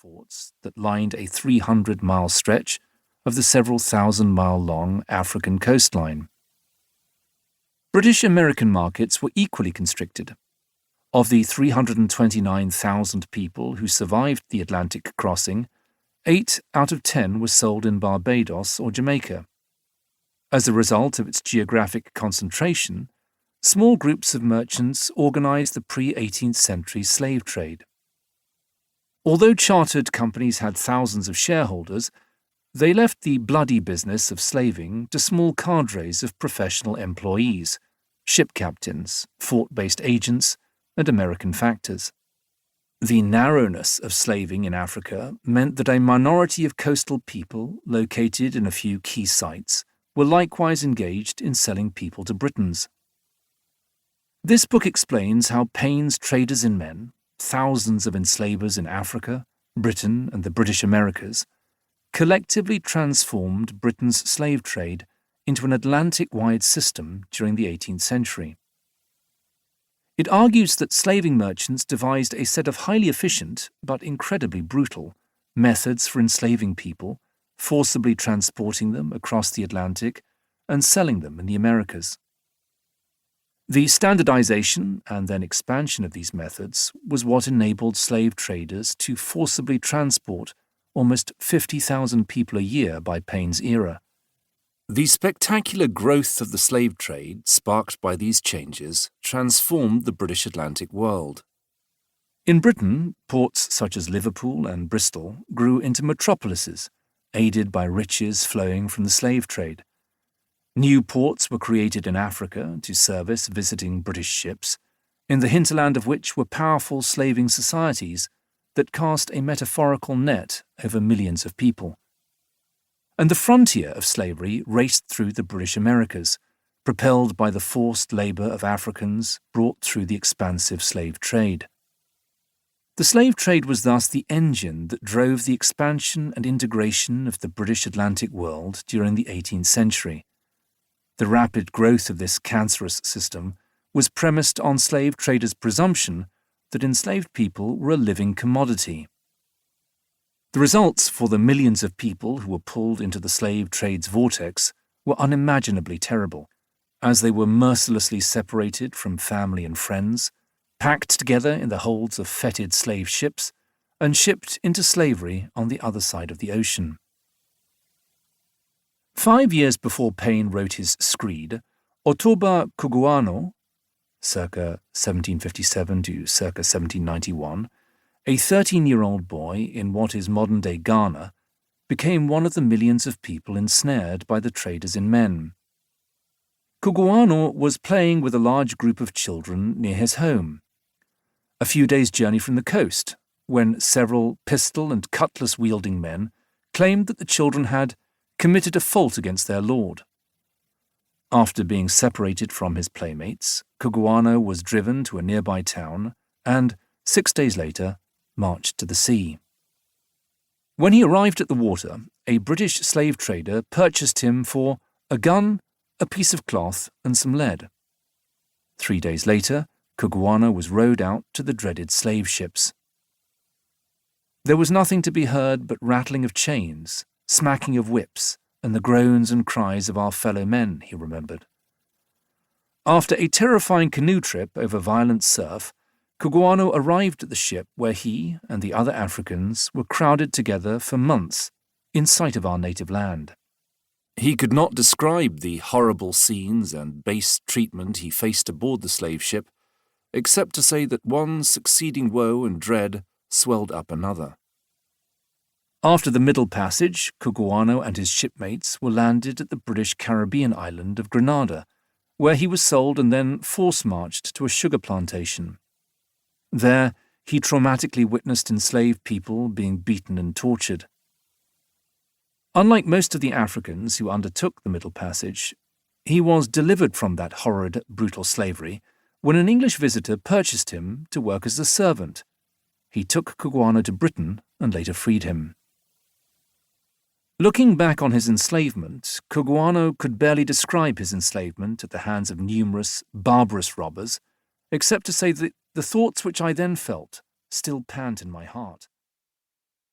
forts that lined a 300-mile stretch of the several thousand-mile-long African coastline. British American markets were equally constricted. Of the 329,000 people who survived the Atlantic crossing, 8 out of 10 were sold in Barbados or Jamaica. As a result of its geographic concentration, small groups of merchants organized the pre-18th century slave trade. Although chartered companies had thousands of shareholders, they left the bloody business of slaving to small cadres of professional employees, ship captains, fort-based agents, and American factors. The narrowness of slaving in Africa meant that a minority of coastal people located in a few key sites were likewise engaged in selling people to Britons. This book explains how Paine's traders in men, thousands of enslavers in Africa, Britain, and the British Americas, collectively transformed Britain's slave trade into an Atlantic-wide system during the 18th century. It argues that slaving merchants devised a set of highly efficient, but incredibly brutal, methods for enslaving people, forcibly transporting them across the Atlantic and selling them in the Americas. The standardization and then expansion of these methods was what enabled slave traders to forcibly transport almost 50,000 people a year by Paine's era. The spectacular growth of the slave trade sparked by these changes transformed the British Atlantic world. In Britain, ports such as Liverpool and Bristol grew into metropolises, aided by riches flowing from the slave trade. New ports were created in Africa to service visiting British ships, in the hinterland of which were powerful slaving societies that cast a metaphorical net over millions of people. And the frontier of slavery raced through the British Americas, propelled by the forced labour of Africans brought through the expansive slave trade. The slave trade was thus the engine that drove the expansion and integration of the British Atlantic world during the 18th century. The rapid growth of this cancerous system was premised on slave traders' presumption that enslaved people were a living commodity. The results for the millions of people who were pulled into the slave trade's vortex were unimaginably terrible, as they were mercilessly separated from family and friends, packed together in the holds of fetid slave ships, and shipped into slavery on the other side of the ocean. 5 years before Paine wrote his Screed, Otoba Kuguano, circa 1757 to circa 1791, a 13-year-old boy in what is modern-day Ghana, became one of the millions of people ensnared by the traders in men. Kuguano was playing with a large group of children near his home, a few days' journey from the coast, when several pistol and cutlass-wielding men claimed that the children had committed a fault against their lord. After being separated from his playmates, Kuguano was driven to a nearby town and, 6 days later, marched to the sea. When he arrived at the water, a British slave trader purchased him for a gun, a piece of cloth, and some lead. 3 days later, Kuguano was rowed out to the dreaded slave ships. There was nothing to be heard but rattling of chains, smacking of whips, and the groans and cries of our fellow men, he remembered. After a terrifying canoe trip over violent surf, Kuguano arrived at the ship where he and the other Africans were crowded together for months in sight of our native land. He could not describe the horrible scenes and base treatment he faced aboard the slave ship, except to say that one succeeding woe and dread swelled up another. After the Middle Passage, Kuguano and his shipmates were landed at the British Caribbean island of Grenada, where he was sold and then force-marched to a sugar plantation. There, he traumatically witnessed enslaved people being beaten and tortured. Unlike most of the Africans who undertook the Middle Passage, he was delivered from that horrid, brutal slavery when an English visitor purchased him to work as a servant. He took Kuguano to Britain and later freed him. Looking back on his enslavement, Kuguano could barely describe his enslavement at the hands of numerous, barbarous robbers, except to say that the thoughts which I then felt still pant in my heart.